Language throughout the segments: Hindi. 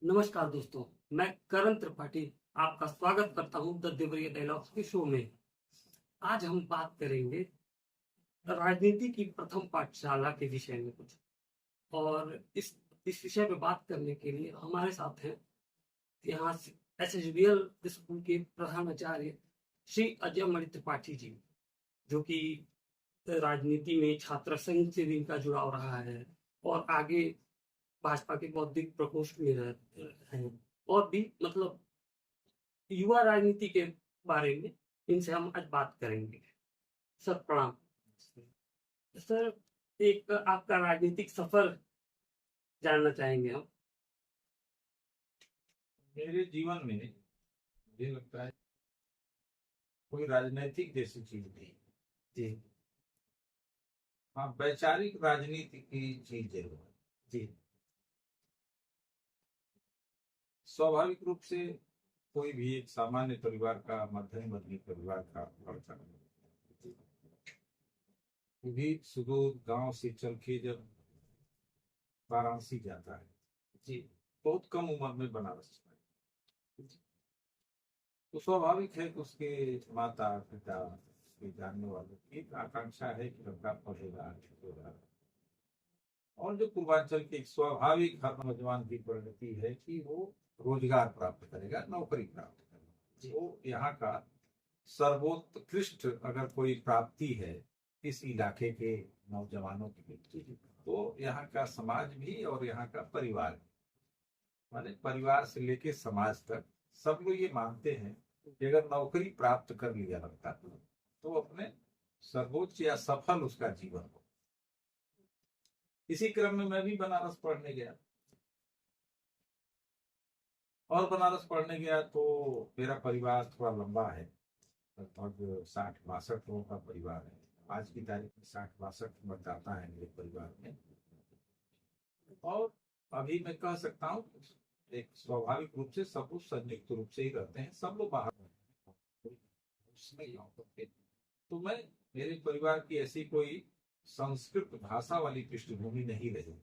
नमस्कार दोस्तों, मैं करण त्रिपाठी आपका स्वागत करता हूं द देवरिया डायलॉग्स के शो में। आज हम बात करेंगे राजनीति की प्रथम पाठशाला के विषय में कुछ। और इस विषय पे बात करने के लिए हमारे साथ हैं यहाँ से एसएसबीएल स्कूल के प्रधानाचार्य श्री अजय मणि त्रिपाठी जी, जो कि राजनीति में छात्र संघ से भी इनका जुड़ाव रहा है और आगे भाजपा के बौद्धिक प्रकोष्ठ में हैं। और भी मतलब युवा राजनीति के बारे में इनसे हम आज बात करेंगे। सर प्रणाम। सर, एक आपका राजनीतिक सफर जानना चाहेंगे हम। मेरे जीवन में मुझे लगता है कोई राजनीतिक जैसी चीज नहीं। जी। हाँ, वैचारिक राजनीति की चीज जरूर है। जी। स्वाभाविक रूप से कोई भी एक सामान्य परिवार का, मध्यम वर्गीय परिवार का लड़का वो भी सुदूर गांव से चल के जब वाराणसी जाता है, जी। बहुत कम उम्र में बनारस जाता है, तो स्वाभाविक है कि उसके माता पिता, उसके जानने वालों की एक आकांक्षा है कि लड़का पढ़ेगा, लिखेगा। और जो पूर्वांचल की एक स्वाभाविक हर नौजवान की प्रवृत्ति है कि वो रोजगार प्राप्त करेगा, नौकरी प्राप्त करेगा। वो यहाँ का सर्वोत्कृष्ट अगर कोई प्राप्ति है इस इलाके के नौजवानों की, तो यहाँ का समाज भी और यहाँ का परिवार भी, माने परिवार से लेके समाज तक सब लोग ये मानते हैं कि अगर नौकरी प्राप्त कर लिया लगता तो अपने सर्वोच्च या सफल उसका जीवन हो। इसी क्रम में मैं भी बनारस पढ़ने गया, और बनारस पढ़ने गया तो मेरा परिवार थोड़ा लंबा है, लगभग 60-62 लोगों का परिवार है। आज की तारीख में 60-62 मतदाता है मेरे परिवार में। और अभी मैं कह सकता हूँ एक स्वाभाविक रूप से सब लोग संयुक्त रूप से ही रहते हैं, सब लोग बाहर उसमें गाँव पर थे। तो मैं, मेरे परिवार की ऐसी कोई संस्कृत भाषा वाली पृष्ठभूमि नहीं रही,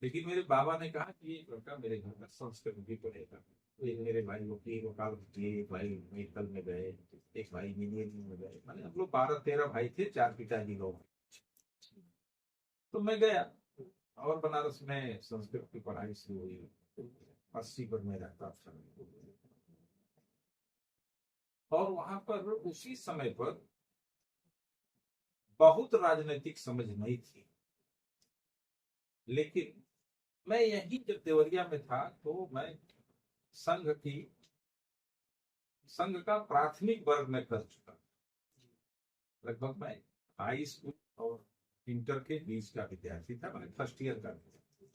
लेकिन मेरे बाबा ने कहा कि ये लड़का मेरे घर में संस्कृत भी पढ़ेगा। तो एक मेरे भाई वकील वकालत किए, एक भाई मेडिकल में गए, एक भाई इंजीनियरिंग में गए, मैंने हम लोग 12-13 भाई थे, 4 पिताजी लोग। तो मैं गया और बनारस में संस्कृत की पढ़ाई शुरू हुई। 80 पर मैं रहता था, और वहां पर उसी समय पर बहुत राजनीतिक समझ नहीं थी। लेकिन मैं यही जब देवरिया में था तो मैं संघ की संघ का प्राथमिक वर्ग में कर चुका। लगभग मैं हाई स्कूल और इंटर के बीच का विद्यार्थी था, मैं फर्स्ट ईयर का विद्यार्थी।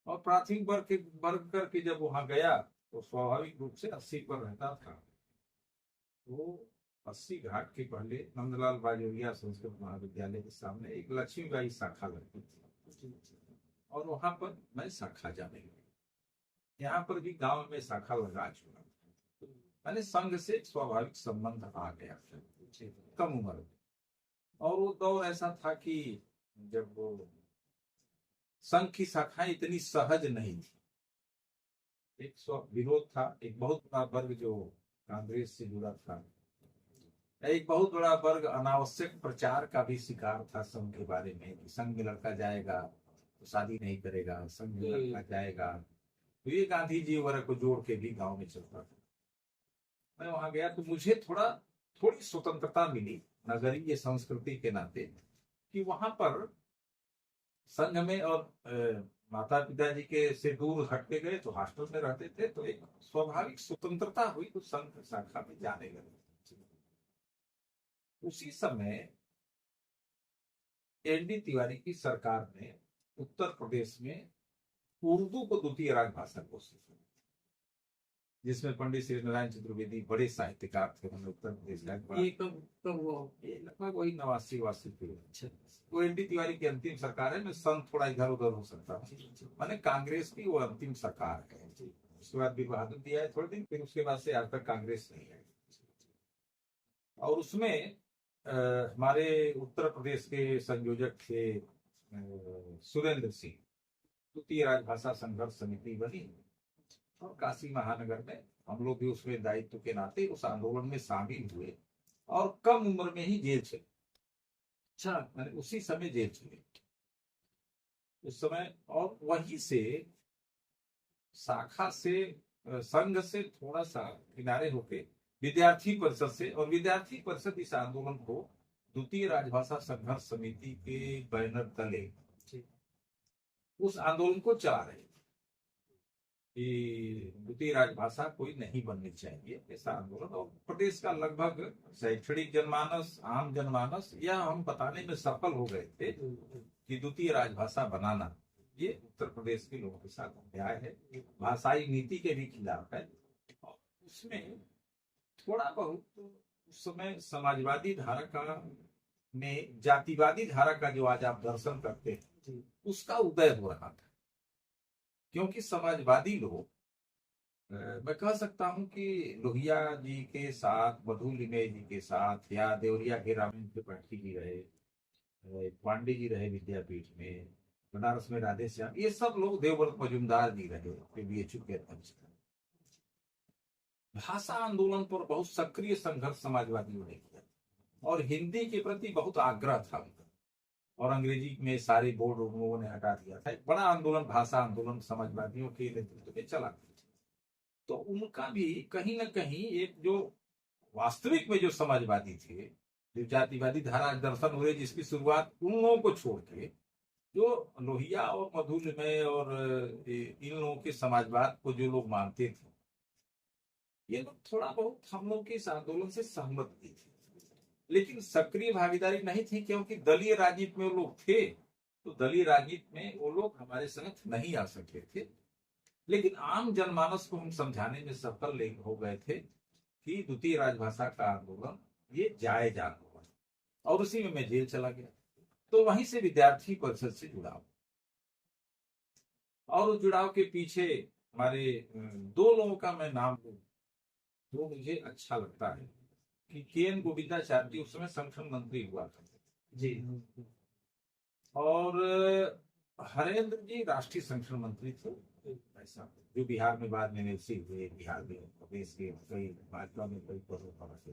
और प्राथमिक वर्ग करके जब वहां गया तो स्वाभाविक रूप से 80 पर रहता था। तो 80 घाट के पहले नंदलाल बाजोरिया संस्कृत महाविद्यालय के सामने एक लक्ष्मीबाई शाखा लगती थी, और वहां पर मैं शाखा जाने लगा। यहाँ पर भी गांव में शाखा लगा चुका, मैंने संघ से एक स्वाभाविक संबंध आ गया कम उम्र में। और वो दौर ऐसा था कि जब वो संघ की शाखाएं इतनी सहज नहीं थी, एक विरोध था, एक बहुत बड़ा वर्ग जो कांग्रेस से जुड़ा था, एक बहुत बड़ा वर्ग अनावश्यक प्रचार का भी शिकार था संघ के बारे में कि संघ में लड़का जाएगा तो शादी नहीं करेगा, संघ में लड़का जाएगा। तो ये गांधी जी वर्ग को जोड़ के भी गांव में चलता था। मैं वहां गया तो मुझे थोड़ी स्वतंत्रता मिली नगरीय संस्कृति के नाते, कि वहां पर संघ में, और माता पिताजी के से दूर हट के गए तो हॉस्टल में रहते थे, तो एक स्वाभाविक स्वतंत्रता हुई, तो संघ शाखा में जाने लगे। उसी समय एनडी तिवारी की सरकार ने उत्तर प्रदेश में उर्दू को द्वितीय राजभाषा घोषित किया, जिसमें पंडित श्री नारायण चतुर्वेदी बड़े साहित्यकार थे, उन्होंने उत्तर प्रदेश का ये कब कब हुआ? ये लगभग वही 89-88 के। अच्छा, वो एनडी तिवारी की अंतिम सरकार है, मैं संघ थोड़ा इधर उधर हो सकता है, मैंने कांग्रेस की वो अंतिम सरकार है। उसके बाद भी बहादुर दिया है थोड़े दिन, फिर उसके बाद से आज तक कांग्रेस नहीं है। और उसमें हमारे उत्तर प्रदेश के संयोजक थे सुरेंद्र सिंह। द्वितीय राजभाषा संघर्ष समिति बनी और काशी महानगर में हम लोग भी उसमें दायित्व के नाते उस आंदोलन में शामिल हुए और कम उम्र में ही जेल चले। अच्छा। मैंने उसी समय जेल चले उस समय, और वहीं से शाखा से संघ से थोड़ा सा किनारे होके विद्यार्थी परिषद से, और विद्यार्थी परिषद इस आंदोलन को द्वितीय राजभाषा संघर्ष समिति के बैनर तले उस आंदोलन को चला रहे कि द्वितीय राजभाषा कोई नहीं बननी चाहिए, ऐसा आंदोलन। और प्रदेश का लगभग शैक्षणिक जनमानस, आम जनमानस यह हम बताने में सफल हो गए थे कि द्वितीय राजभाषा बनाना ये उत्तर प्रदेश के लोगों के साथ अन्याय है, भाषाई नीति के भी खिलाफ है। और उसमें थोड़ा बहुत उस समय समाजवादी धारा का में जातिवादी धारा का जो आज आप दर्शन करते हैं उसका उदय हो रहा था, क्योंकि समाजवादी लोग, मैं कह सकता हूं कि लोहिया जी के साथ, मधु लिमये जी के साथ, या देवरिया के रामेंद्र त्रिपाठी जी रहे, पांडे जी रहे विद्यापीठ में, बनारस में राधे श्याम, ये सब लोग, देवव्रत मजुमदार जी रहे बीएचयू के अध्यक्ष, भाषा आंदोलन पर बहुत सक्रिय संघर्ष समाजवादियों ने किया और हिंदी के प्रति बहुत आग्रह था उनका, और अंग्रेजी में सारे बोर्ड उन लोगों ने हटा दिया था। एक बड़ा आंदोलन, भाषा आंदोलन समाजवादियों के नेतृत्व में चला। तो उनका भी कहीं ना कहीं एक जो वास्तविक में जो समाजवादी थे, जो जातिवादी धारा दर्शन हुए जिसकी शुरुआत उन लोगों को छोड़ के जो लोहिया और मधु लिमये और इन लोगों के समाजवाद को जो लोग मानते थे, ये लोग थोड़ा बहुत हम लोग के इस आंदोलन से सहमत भी थे, लेकिन सक्रिय भागीदारी नहीं थी, क्योंकि दलीय राजनीति में वो लोग थे। तो दलीय राजनीति में वो लोग हमारे साथ नहीं आ सकते थे, लेकिन आम जनमानस को हम समझाने में सफल हो गए थे कि द्वितीय राजभाषा का आंदोलन ये जायज आंदोलन, और उसी में मैं जेल चला गया। तो वहीं से विद्यार्थी परिषद से जुड़ाव, और उस जुड़ाव के पीछे हमारे दो लोगों का मैं नाम लूं जो मुझे अच्छा लगता है कि के.एन. गोविंदाचार्य जी उस समय संगठन मंत्री हुआ था जी, और हरेंद्र जी राष्ट्रीय संगठन मंत्री थे, ऐसा जो बिहार में बाद में एमएलसी हुए, बिहार में प्रदेश के कई भाजपा में कई पदों पर थे।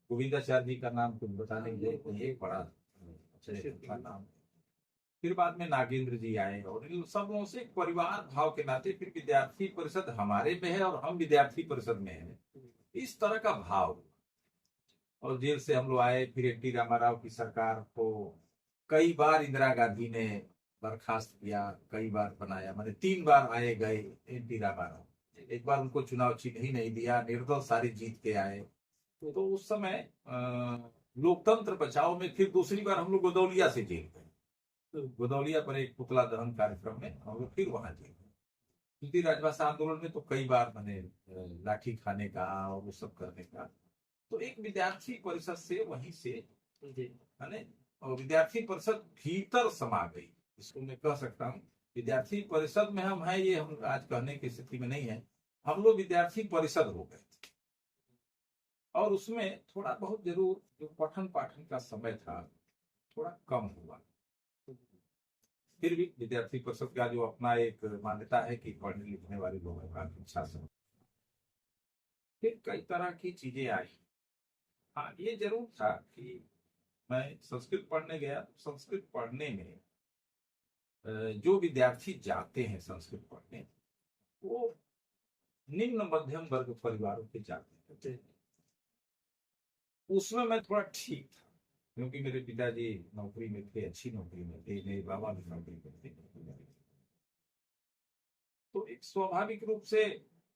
गोविंदाचार्य जी का नाम कुछ बताने के लिए एक बड़ा अच्छा नाम। फिर बाद में नागेंद्र जी आए, और इन सब लोगों से परिवार भाव के नाते फिर विद्यार्थी परिषद हमारे में है और हम विद्यार्थी परिषद में है, इस तरह का भाव। और जेल से हम लोग आए, फिर एन टी रामाराव की सरकार को कई बार इंदिरा गांधी ने बर्खास्त किया, कई बार बनाया, मैंने 3 बार आए गए एन टी रामाराव, एक बार उनको चुनाव चिन्ह ही नहीं दिया, निर्दल सारी जीत के आए। तो उस समय लोकतंत्र बचाओ में फिर दूसरी बार हम लोग गोदौलिया से जेल गए, गोदौलिया पर एक पुतला दहन कार्यक्रम में हम लोग फिर वहां जेल गए। द्वितीय राजभाषा आंदोलन में तो कई बार मैंने लाठी खाने का और वो सब करने का। तो एक विद्यार्थी परिषद से वहीं से मैंने, और विद्यार्थी परिषद भीतर समा गई, इसको मैं कह सकता हूँ। विद्यार्थी परिषद में हम हैं ये हम आज कहने की स्थिति में नहीं है, हम लोग विद्यार्थी परिषद हो गए थे। और उसमें थोड़ा बहुत जरूर जो पठन पाठन का समय था थोड़ा कम हुआ, फिर भी विद्यार्थी परिषद का जो अपना एक मान्यता है कि पढ़ने लिखने वाले लोगों का अच्छा समय। फिर कई तरह की चीजें आई। हाँ, ये जरूर था कि मैं संस्कृत पढ़ने गया, संस्कृत पढ़ने में जो विद्यार्थी जाते हैं संस्कृत पढ़ने, वो निम्न मध्यम वर्ग परिवारों के जाते हैं। उसमें मैं थोड़ा ठीक था, क्योंकि मेरे पिताजी नौकरी में थे, अच्छी नौकरी में थे, मेरे बाबा भी नौकरी में थे। तो एक स्वाभाविक रूप से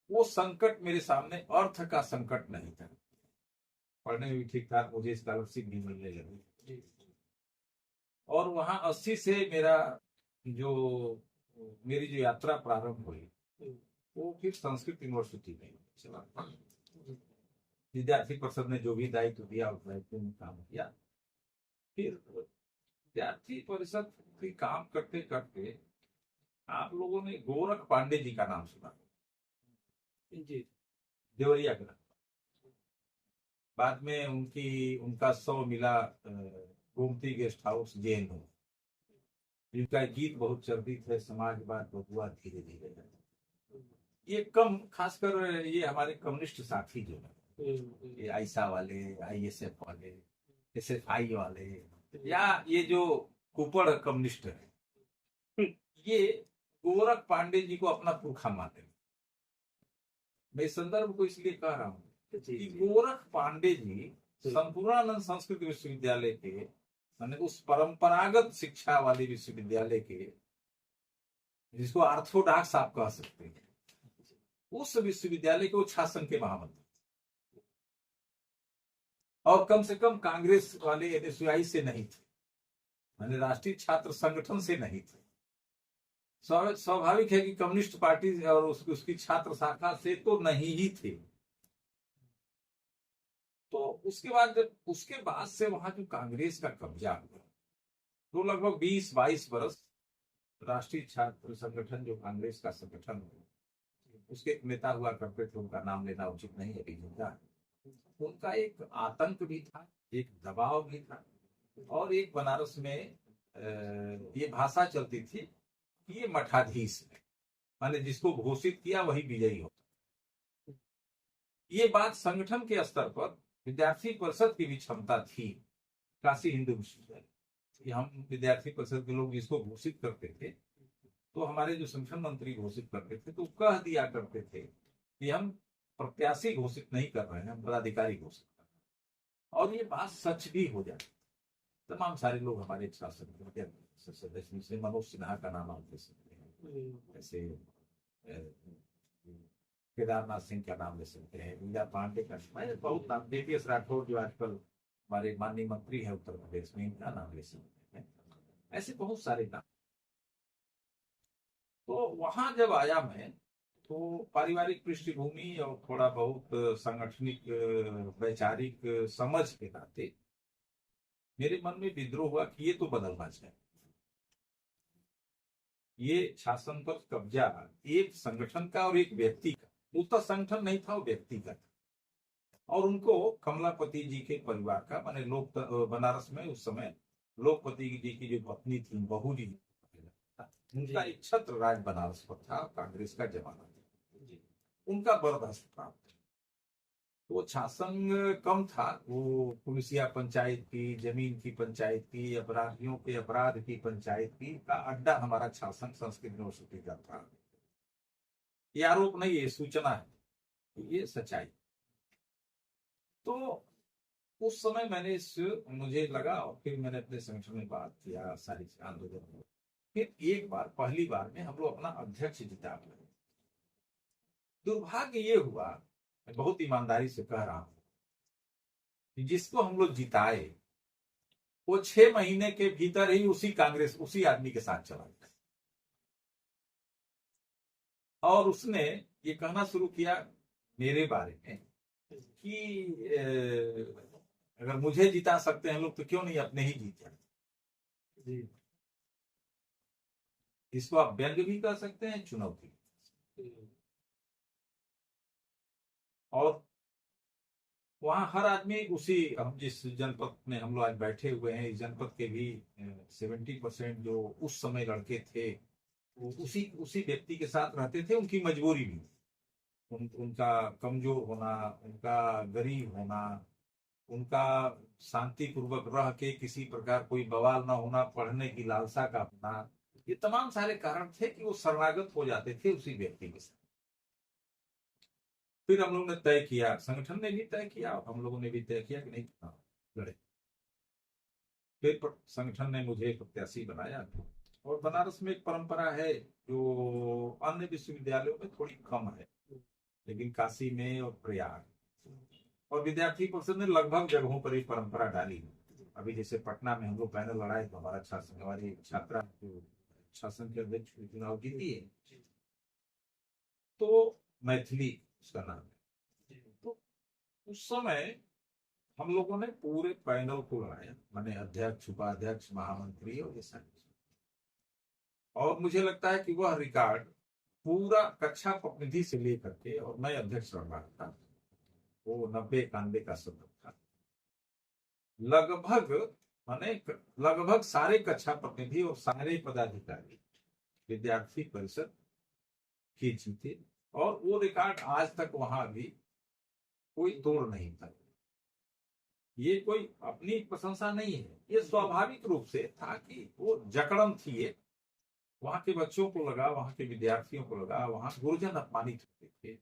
वो संकट मेरे सामने अर्थ का संकट नहीं था, पढ़ने में भी ठीक ठाक, मुझे स्कॉलरशिप भी मिलने लगी। और वहां 80 से मेरी जो यात्रा प्रारंभ हुई वो फिर संस्कृत यूनिवर्सिटी में चला। विद्यार्थी परिषद ने जो भी दायित्व दिया उस दायित्व में काम किया। फिर विद्यार्थी परिषद के काम करते करते आप लोगों ने गोरख पांडे जी का नाम सुना जी, देवरिया का। बाद में उनका शव मिला गोमती गेस्ट हाउस जेल में, इनका गीत बहुत चर्चित है, समाजवाद बबुआ धीरे धीरे है। ये कम खासकर ये हमारे कम्युनिस्ट साथी जो है, ये आईसा वाले, आईएसएफ वाले, एसएफआई वाले, या ये जो कुपड़ कम्युनिस्ट है, ये गोरख पांडे जी को अपना पुरखा मानते हैं। मैं इस संदर्भ को इसलिए कह रहा हूँ कि गोरख पांडे जी संपूर्णानंद संस्कृत विश्वविद्यालय के, माने उस परंपरागत शिक्षा वाले विश्वविद्यालय के, जिसको ऑर्थोडॉक्स आप कह सकते हैं, उस विश्वविद्यालय के वो छात्र संघ के महामंत्री, और कम से कम कांग्रेस वाले एनएसयूआई से नहीं थे, माने राष्ट्रीय छात्र संगठन से नहीं थे। स्वाभाविक है कि कम्युनिस्ट पार्टी और उसकी छात्र शाखा से तो नहीं ही थे। तो उसके बाद से वहां जो कांग्रेस का कब्जा हुआ, तो लगभग 20-22 वर्ष राष्ट्रीय छात्र संगठन जो कांग्रेस का संगठन हुआ, उसके एक नेता हुआ करते थे, उनका नाम लेना उचित नहीं है अभी जिंदा। उनका एक आतंक भी था, एक दबाव भी था, और एक बनारस में ये भाषा चलती थी कि ये मठाधीश है, माने जिसको घोषित किया वही विजयी होता। ये बात संगठन के स्तर पर विद्यार्थी परिषद की भी क्षमता थी। काशी हिंदू विश्वविद्यालय, हम विद्यार्थी परिषद के लोग जिसको घोषित करते थे, तो हमारे जो संगठन मंत्री घोषित करते थे तो कह दिया करते थे कि हम प्रत्याशी घोषित नहीं कर रहे हैं, हम पदाधिकारी घोषित कर रहे हैं। और ये बात सच भी हो जाती। तमाम सारे लोग हमारे सदस्य से मनोज सिन्हा का नाम आप ले सकते हैं, ऐसे केदारनाथ सिंह का नाम ले सकते हैं, मीरा पांडे का, बहुत नाम, देवीएस राठौर जो आजकल हमारे माननीय मंत्री है उत्तर प्रदेश में, इनका नाम ले सकते हैं। ऐसे बहुत सारे नाम। तो वहां जब आया मैं, तो पारिवारिक पृष्ठभूमि और थोड़ा बहुत सांगठनिक वैचारिक समझ के नाते मेरे मन में विद्रोह हुआ कि ये तो बदलना चाहिए। ये शासन पर कब्जा एक संगठन का और एक व्यक्ति का, उसका संगठन नहीं था, वो व्यक्ति का था। और उनको कमलापति जी के परिवार का, माने लोग बनारस में उस समय लोकपति जी की जो पत्नी थी, बहू जी, उनका एक छत्र राज बनारस पर था, कांग्रेस का जमाना था, उनका बर्दाश्त प्राप्त। वो शासन कम था, वो पुलिसिया पंचायत की, जमीन की पंचायत की, अपराधियों के अपराध की पंचायत की का अड्डा हमारा शासन संस्कृत यूनिवर्सिटी का था। ये आरोप नहीं, ये सूचना है, ये सच्चाई। तो उस समय मुझे लगा, और फिर मैंने अपने संगठन में बात किया, सारी आंदोलन में। फिर एक बार, पहली बार में हम लोग अपना अध्यक्ष जिता पाए। दुर्भाग्य ये हुआ, मैं बहुत ईमानदारी से कह रहा हूं, कि जिसको हम लोग जिताए वो 6 महीने के भीतर ही उसी आदमी के साथ चला गया, और उसने ये कहना शुरू किया मेरे बारे में कि अगर मुझे जिता सकते हैं लोग तो क्यों नहीं अपने ही जीत जाते। इसको आप व्यंग भी कह सकते हैं, चुनौती। और वहां हर आदमी हम जिस जनपद में हम लोग आज बैठे हुए हैं, इस जनपद के भी 70% जो उस समय लड़के थे, वो उसी व्यक्ति के साथ रहते थे। उनकी मजबूरी भी, उनका कमजोर होना, उनका गरीब होना, उनका शांतिपूर्वक रह के किसी प्रकार कोई बवाल ना होना, पढ़ने की लालसा का अपना, ये तमाम सारे कारण थे कि वो शरणागत हो जाते थे उसी व्यक्ति के साथ। फिर हम लोग ने तय किया, संगठन ने भी तय किया, हम लोगों ने भी तय किया कि नहीं लड़े। फिर संगठन ने मुझे प्रत्याशी बनाया। और बनारस में एक परंपरा है जो अन्य विश्वविद्यालयों में थोड़ी कम है, लेकिन काशी में और प्रयाग और विद्यार्थी परिषद ने लगभग जगहों पर ये परंपरा डाली। अभी जैसे पटना में हम लोग पैनल लड़ाए तो हमारी छात्रा जो शासन के अध्यक्ष चुनाव जीती है, तो मैथिली उसका नाम है। तो उस समय हम लोगों ने पूरे पैनल को लड़ाया, माने अध्यक्ष, उपाध्यक्ष, महामंत्री और ये सारे। और मुझे लगता है कि वह रिकॉर्ड पूरा कक्षा प्रतिनिधि से लेकर के, और मैं अध्यक्ष रह रहा था, वो 90-91 का सत्र था। लगभग माने लगभग सारे कक्षा प्रतिनिधि और सारे पदाधिकारी विद्यार्थी परिषद के जीते, और वो रिकॉर्ड आज तक वहां भी कोई तोड़ नहीं था। ये कोई अपनी प्रशंसा नहीं है, ये स्वाभाविक रूप से था कि वो जकड़न थी। ये वहां के बच्चों को लगा, वहां के विद्यार्थियों को लगा, वहां गुरुजन अपमानित होते थे।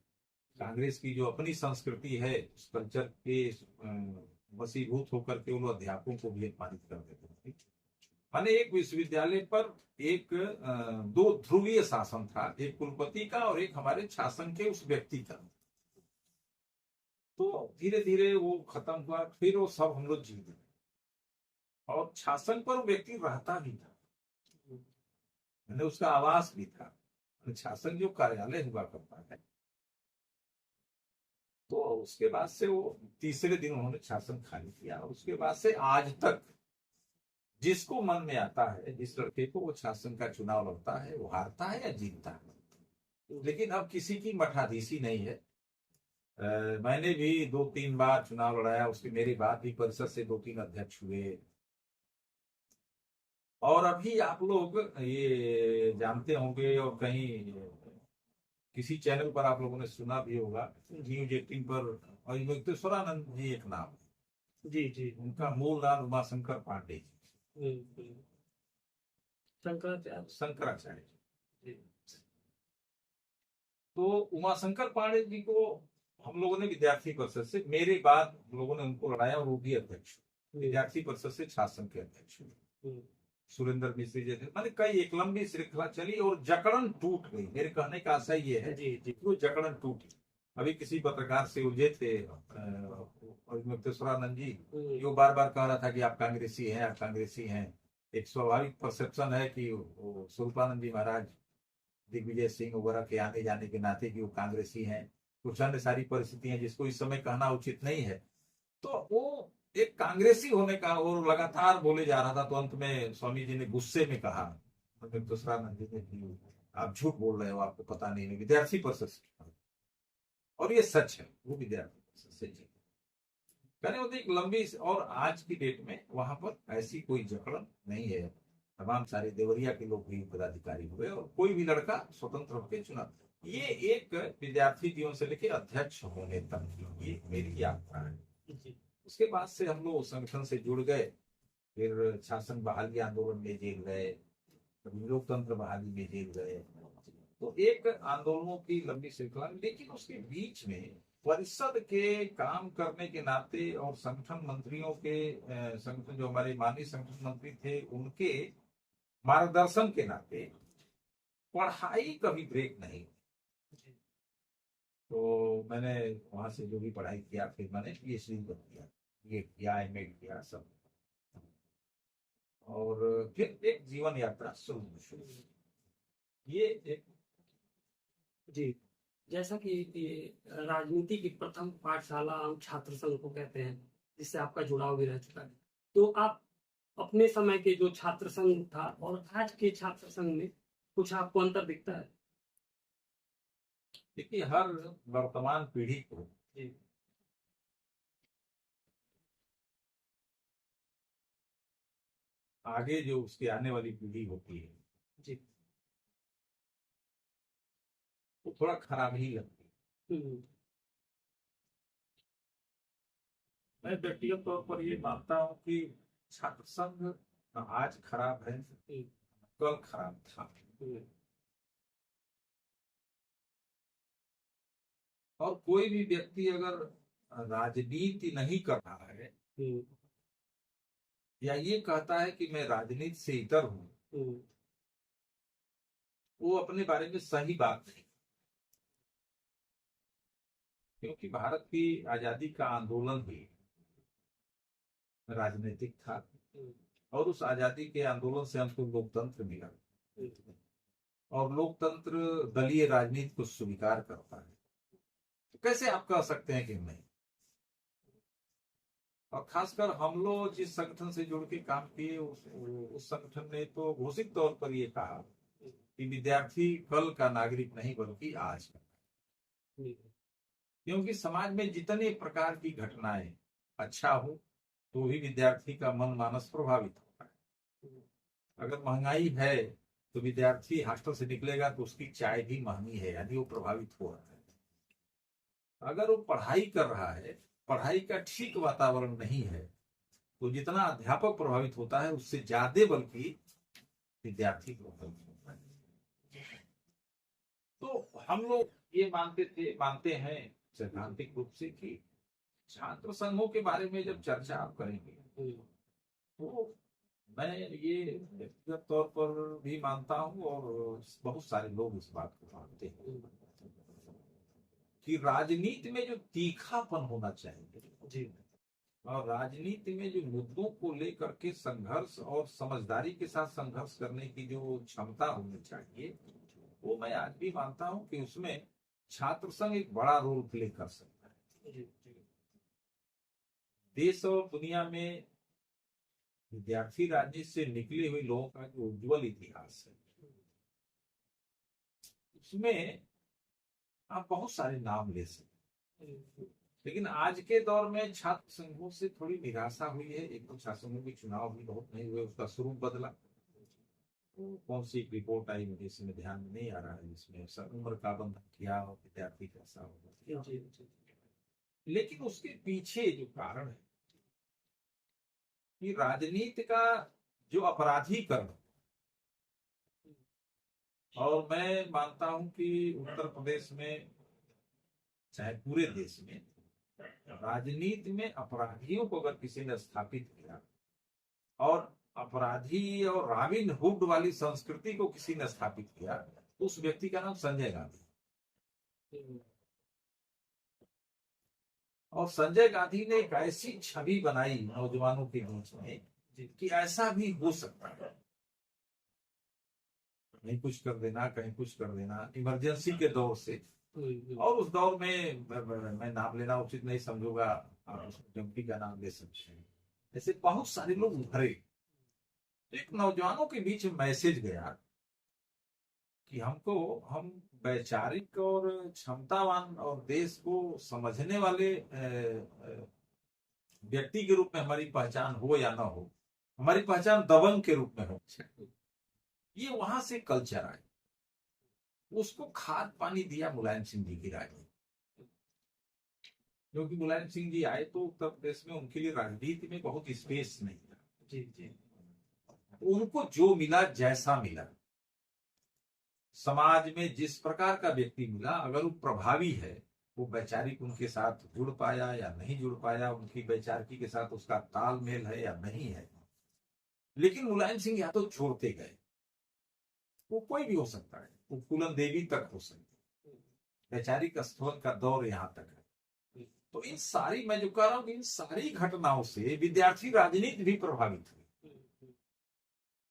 कांग्रेस की जो अपनी संस्कृति है, उस कल्चर के वशीभूत होकर के उन अध्यापकों को भी अपमानित कर देते थे। माने एक विश्वविद्यालय पर एक दो ध्रुवीय शासन था, एक कुलपति का और एक हमारे शासन के उस व्यक्ति का। तो धीरे धीरे वो खत्म हुआ, फिर वो सब हम लोग जीते, और शासन पर वो व्यक्ति रहता भी था, मैंने उसका आवास भी था। शासन जो कार्यालय हुआ करता है, तो उसके बाद से वो तीसरे दिन उन्होंने शासन खाली किया। उसके बाद से आज तक जिसको मन में आता है, जिस लड़के को वो शासन का चुनाव लड़ता है, वो हारता है या जीतता है। लेकिन अब किसी की मठाधीशी नहीं है। मैंने भी 2-3 बार चुनाव लड़ाया, उसके मेरे बाद भी परिषद से 2-3 अध्यक्ष हुए। और अभी आप लोग ये जानते होंगे, और कहीं किसी चैनल पर आप लोगों ने सुना भी होगा, न्यूज 18 पर, और युक्तेश्वरानंद जी एक नाम है। जी जी। उनका मूल नाम उमाशंकर पांडे जी, शंकराचार्य जी। तो उमाशंकर पांडे जी को हम लोगों ने विद्यार्थी परिषद से, मेरे बाद हम लोगों ने उनको लड़ाया, और वो भी अध्यक्ष, विद्यार्थी परिषद से शासन के अध्यक्ष हुए। सुरेंद्र मिश्री जी थे। मैंने कई एक लंबी श्रृंखला चली और जकड़न टूट गई। मेरे कहने का आशय ये है कि वो जकड़न टूटी। अभी किसी पत्रकार से उलझे थे युक्तेश्वरानंद जी, जो बार बार कह रहा था कि आप कांग्रेसी हैं, आप कांग्रेसी हैं। एक स्वाभाविक परसेप्शन है कि स्वरूपानंद जी महाराज, दिग्विजय सिंह वगैरह के आने जाने के नाते कि वो कांग्रेसी हैं। कुछ अन्य सारी परिस्थितियां जिसको इस समय कहना उचित नहीं है। तो वो एक कांग्रेसी होने का और लगातार बोले जा रहा था। तो अंत में स्वामी जी ने गुस्से में कहा, युक्तेश्वरानंद जी ने, कि आप झूठ बोल रहे हो, आपको पता नहीं है, विद्यार्थी परिषद से। और ये सच है, वो विद्यार्थी परिषद से जी कहने होते एक लंबी। और आज की डेट में वहां पर ऐसी कोई जकड़न नहीं है। तमाम सारे देवरिया के लोग भी पदाधिकारी हुए, और कोई भी लड़का स्वतंत्र होकर चुना। ये एक विद्यार्थी जीवन से लेकर अध्यक्ष होने तक की ये मेरी यात्रा है। उसके बाद से हम लोग संगठन से जुड़ गए, फिर शासन बहाली आंदोलन में जेल गए, लोकतंत्र बहाली में जेल गए। तो एक आंदोलनों की लंबी श्रृंखला। लेकिन उसके बीच में परिषद के काम करने के नाते और संगठन मंत्रियों के, संगठन जो हमारे माननीय संगठन मंत्री थे, उनके मार्गदर्शन के नाते पढ़ाई कभी ब्रेक नहीं। तो मैंने वहां से जो भी पढ़ाई किया, फिर मैंने PhD कर किया, ये किया, MA किया सब, और फिर एक जीवन यात्रा शुरू। ये एक जी, जैसा कि ये राजनीति की प्रथम पाठशाला हम छात्र संघ को कहते हैं, जिससे आपका जुड़ाव भी रह चुका है। तो आप अपने समय के जो छात्र संघ था और आज के छात्र संघ में कुछ आपको अंतर दिखता है? देखिए, हर वर्तमान पीढ़ी को आगे जो उसकी आने वाली पीढ़ी होती है जी, वो थोड़ा खराब ही लगती है। मैं व्यक्तिगत तौर पर ये मानता हूँ कि छात्र संघ आज खराब है, कल खराब था। और कोई भी व्यक्ति अगर राजनीति नहीं कर रहा है या ये कहता है कि मैं राजनीति से इतर हूं, वो अपने बारे में सही बात नहीं। क्योंकि भारत की आजादी का आंदोलन भी राजनीतिक था, और उस आजादी के आंदोलन से हमको लोकतंत्र मिला, और लोकतंत्र दलीय राजनीति को स्वीकार करता है। तो कैसे आप कह सकते हैं कि नहीं? और खासकर हम लोग जिस संगठन से जुड़ के काम किए, उस संगठन ने तो घोषित तौर पर ये कहा कि विद्यार्थी कल का नागरिक नहीं बल्कि आज का। क्योंकि समाज में जितने प्रकार की घटनाएं, अच्छा हो तो भी विद्यार्थी का मन मानस प्रभावित होता है। अगर महंगाई है तो विद्यार्थी हॉस्टल से निकलेगा तो उसकी चाय भी महंगी है, यानी वो प्रभावित हो रहा है। अगर वो पढ़ाई कर रहा है, पढ़ाई का ठीक वातावरण नहीं है, तो जितना अध्यापक प्रभावित होता है उससे ज्यादा बल्कि विद्यार्थी प्रभावित होता है। तो हम लोग ये मानते हैं सैद्धांतिक रूप से कि छात्र संघों के बारे में जब चर्चा आप करेंगे तो मैं ये व्यक्तिगत तौर पर भी मानता हूँ और बहुत सारे लोग इस बात को मानते हैं कि राजनीति में जो तीखापन होना चाहिए जी और राजनीति में जो मुद्दों को लेकर के संघर्ष और समझदारी के साथ संघर्ष करने की जो क्षमता होनी चाहिए, वो मैं आज भी मानता हूं कि उसमें छात्र संघ एक बड़ा रोल प्ले कर सकता है। देश और दुनिया में विद्यार्थी राजनीति से निकले हुए लोगों का जो उज्जवल इतिहास है, उसमें आप बहुत सारे नाम ले सकते हैं। लेकिन आज के दौर में छात्र संघों से थोड़ी निराशा हुई है। एक तो छात्र संघों के चुनाव भी बहुत नहीं हुए, उसका स्वरूप बदला। कौन सी एक रिपोर्ट आई मुझे इसमें ध्यान में नहीं आ रहा है, जिसमें सब उम्र का बंधन किया और विद्यार्थी कैसा होगा। लेकिन उसके पीछे जो कारण है कि राजनीति का जो अपराधीकरण, और मैं मानता हूं कि उत्तर प्रदेश में चाहे पूरे देश में राजनीति में अपराधियों को अगर किसी ने स्थापित किया और अपराधी और रॉबिन हुड वाली संस्कृति को किसी ने स्थापित किया, तो उस व्यक्ति का नाम संजय गांधी। और संजय गांधी ने एक ऐसी छवि बनाई नौजवानों के बीच में कि ऐसा भी हो सकता है, कहीं कुछ कर देना, कहीं कुछ कर देना, इमरजेंसी के दौर से। और उस दौर में मैं नाम लेना उचित नहीं समझूंगा, जम्पी का नाम ले सकते हैं, ऐसे बहुत सारे लोग उभरे। तो एक नौजवानों के बीच मैसेज गया कि हम वैचारिक और क्षमतावान और देश को समझने वाले व्यक्ति के रूप में हमारी पहचान हो या ना हो, हमारी पहचान दबंग के रूप में हो। ये वहां से कल्चर आए, उसको खाद पानी दिया मुलायम सिंह जी की राजनीति। क्योंकि मुलायम सिंह जी आए तो उत्तर प्रदेश में उनके लिए राजनीति में बहुत स्पेस नहीं था। जी उनको जो मिला, जैसा मिला, समाज में जिस प्रकार का व्यक्ति मिला, अगर वो प्रभावी है, वो वैचारिक उनके साथ जुड़ पाया या नहीं जुड़ पाया, उनकी वैचारिकी के साथ उसका तालमेल है या नहीं है, लेकिन मुलायम सिंह यादव छोड़ते गए। वो कोई भी हो सकता है, वो फूलन देवी तक हो सकती है, वैचारिक स्खलन का दौर यहाँ तक है। तो इन सारी, मैं जो कह रहा हूँ, इन सारी घटनाओं से विद्यार्थी राजनीति भी प्रभावित हुई।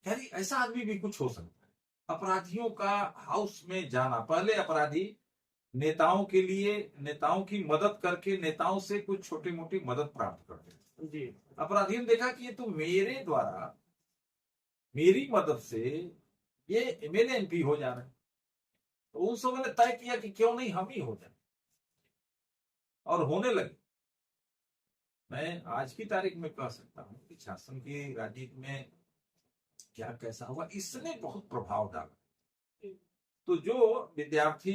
यानी ऐसा आदमी भी कुछ हो सकता है। अपराधियों का हाउस में जाना, पहले अपराधी नेताओं के लिए, नेताओं की मदद करके नेताओं से कुछ छोटी मोटी मदद प्राप्त करते जी। अपराधियों ने देखा कि ये तो मेरे द्वारा, मेरी मदद से ये एमएलए एमपी हो जा रहे हैं, तो उन सबों ने तय किया कि क्यों नहीं हम ही हो जाए, और होने लगे। मैं आज की तारीख में कह सकता हूं कि शासन की राजनीति में क्या कैसा हुआ, इसने बहुत प्रभाव डाला। तो जो विद्यार्थी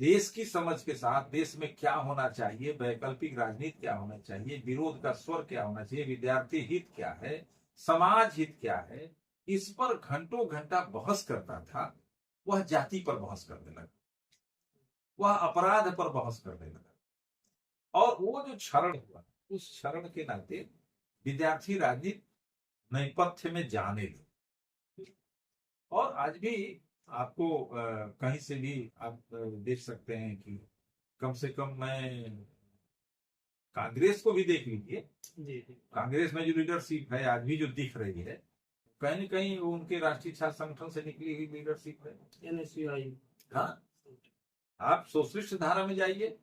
देश की समझ के साथ, देश में क्या होना चाहिए, वैकल्पिक राजनीति क्या होना चाहिए, विरोध का स्वर क्या होना चाहिए, विद्यार्थी हित क्या है, समाज हित क्या है, इस पर घंटों घंटा बहस करता था, वह जाति पर बहस करने लगा, वह अपराध पर बहस करने लगा। और वो जो क्षरण हुआ, उस क्षरण के नाते विद्यार्थी राजनीति नेपथ्य में जाने लगे। और आज भी आपको कहीं से भी आप देख सकते हैं कि कम से कम मैं कांग्रेस को भी देख लीजिए, कांग्रेस में जो लीडरशिप है आज भी जो दिख रही है, कहीं न कहीं वो उनके राष्ट्रीय छात्र संगठन से निकली हुई लीडरशिप है, एनएसयूआई। हाँ, आप सोशलिस्ट धारा में जाइए,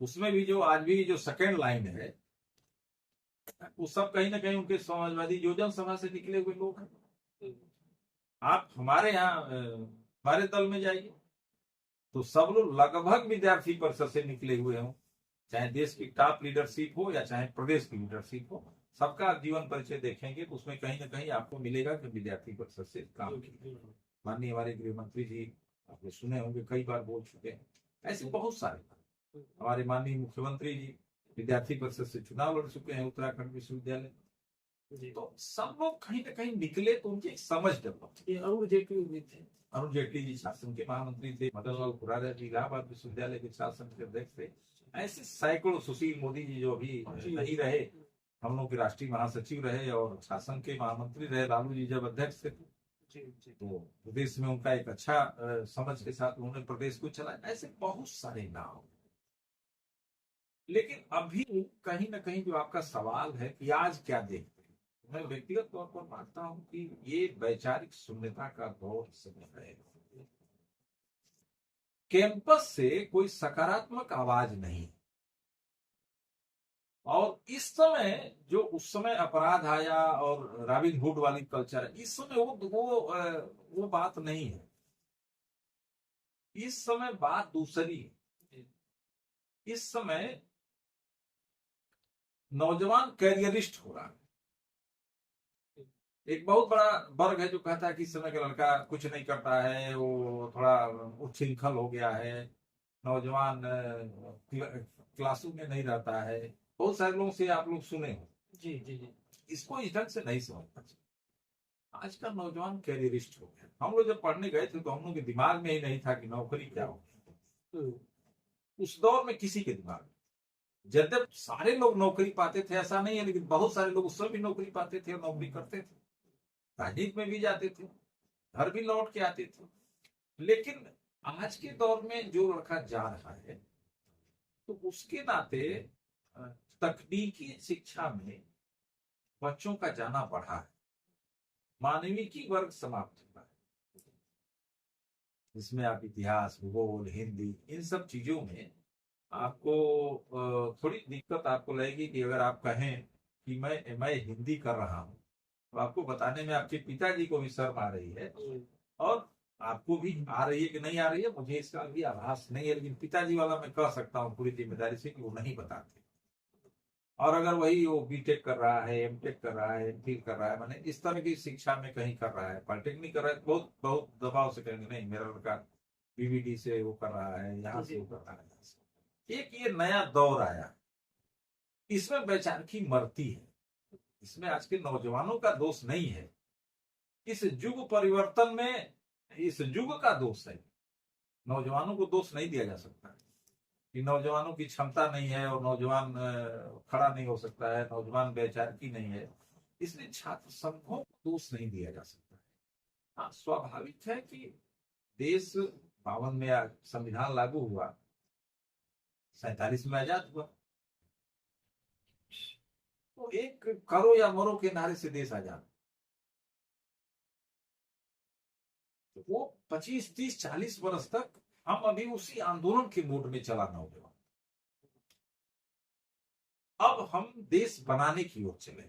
उसमें भी जो आज भी जो सेकेंड लाइन है, वो सब कहीं ना कहीं उनके समाजवादी योजन सभा से निकले हुए लोग हैं। आप हमारे यहाँ हमारे दल में जाइए तो सब लोग लगभग विद्यार्थी परिषद से निकले हुए हों, चाहे देश की टॉप लीडरशिप हो या चाहे प्रदेश की लीडरशिप हो, सबका जीवन परिचय देखेंगे तो उसमें कहीं ना कहीं आपको मिलेगा कि विद्यार्थी परिषद से काम किया। माननीय हमारे गृह मंत्री जी आपने सुने होंगे, कई बार बोल चुके हैं। ऐसे बहुत सारे हमारे माननीय मुख्यमंत्री जी विद्यार्थी परिषद से चुनाव लड़ चुके हैं उत्तराखंड विश्वविद्यालय। तो सब लोग कहीं ना कहीं निकले तो उनकी एक समझ डेवलप। अरुण जेटली भी थे। अरुण जेटली जी शासन के महामंत्री थे, मदन लाल खुराना जी इलाहाबाद विश्वविद्यालय के शासन के अध्यक्ष थे। ऐसे सैकड़ों, सुशील मोदी जी जो अभी नहीं रहे, हम लोग के राष्ट्रीय महासचिव रहे और शासन के महामंत्री रहे, लालू जी जब अध्यक्ष थे तो प्रदेश में उनका एक अच्छा समझ के साथ उन्होंने प्रदेश को चलाया। ऐसे बहुत सारे नाम। लेकिन अभी कहीं ना कहीं जो आपका सवाल है कि आज क्या देखते हैं, मैं व्यक्तिगत तौर पर मानता हूं कि ये वैचारिक शून्यता का दौर समय है। कैंपस से कोई सकारात्मक आवाज नहीं। और इस समय जो उस समय अपराध आया और रॉबिन हुड वाली कल्चर है, इस समय वो बात नहीं है। इस समय बात दूसरी है। इस समय नौजवान कैरियरिस्ट हो रहा है। एक बहुत बड़ा वर्ग है जो कहता है कि इस समय का लड़का कुछ नहीं करता है, वो थोड़ा उच्छृंखल हो गया है, नौजवान क्लासों में नहीं रहता है। बहुत सारे लोगों से आप लोग सुने हो। जी जी जी। इसको इस ढंग से नहीं समझना चाहिए। आज का नौजवान कैरियरिस्ट हो गया। हम लोग जब पढ़ने गए थे तो हम लोग के दिमाग में ही नहीं था कि नौकरी क्या होगी। उस दौर में किसी के दिमाग में, जब सारे लोग नौकरी पाते थे ऐसा नहीं है, लेकिन बहुत सारे लोग उसमें भी नौकरी पाते थे और नौकरी करते थे, राजनीति में भी जाते थे, घर भी लौट के आते थे। लेकिन आज के दौर में जो लड़का जा रहा है तो उसके नाते तकनीकी शिक्षा में बच्चों का जाना बढ़ा है, मानविकी वर्ग समाप्त हुआ है, जिसमें आप इतिहास, भूगोल, हिंदी, इन सब चीजों में आपको थोड़ी दिक्कत आपको लगेगी कि अगर आप कहें कि मैं हिंदी कर रहा हूं तो आपको बताने में आपके पिताजी को भी शर्म आ रही है और आपको भी आ रही है कि नहीं आ रही है, मुझे इसका भी आभास नहीं है। लेकिन पिताजी वाला मैं कह सकता हूँ पूरी जिम्मेदारी से कि वो नहीं बताते। और अगर वही वो बीटेक कर रहा है, एमटेक कर रहा है, एमफिल कर रहा है, माने इस तरह की शिक्षा में कहीं कर रहा है, पॉलिटेक्निक कर रहा है, बहुत बहुत दबाव से कहेंगे नहीं मेरा लड़का बीबीडी से वो कर रहा है, यहाँ से वो कर रहा है। एक ये नया दौर आया, इसमें वैचारिकी मरती है। इसमें आज के नौजवानों का दोष नहीं है, इस युग परिवर्तन में इस युग का दोष है। नौजवानों को दोष नहीं दिया जा सकता कि नौजवानों की क्षमता नहीं है और नौजवान खड़ा नहीं हो सकता है, नौजवान वैचारिकी नहीं है, इसलिए छात्र संघों को दोष नहीं दिया जा सकता। हाँ, स्वाभाविक है कि देश 52 में संविधान लागू हुआ, 47 में आजाद हुआ, तो एक करो या मरो के नारे से देश आजाद। तो वो 25, 30, 40 वर्ष तक हम अभी उसी आंदोलन के मूड में चला नौजवान। अब हम देश बनाने की ओर चले।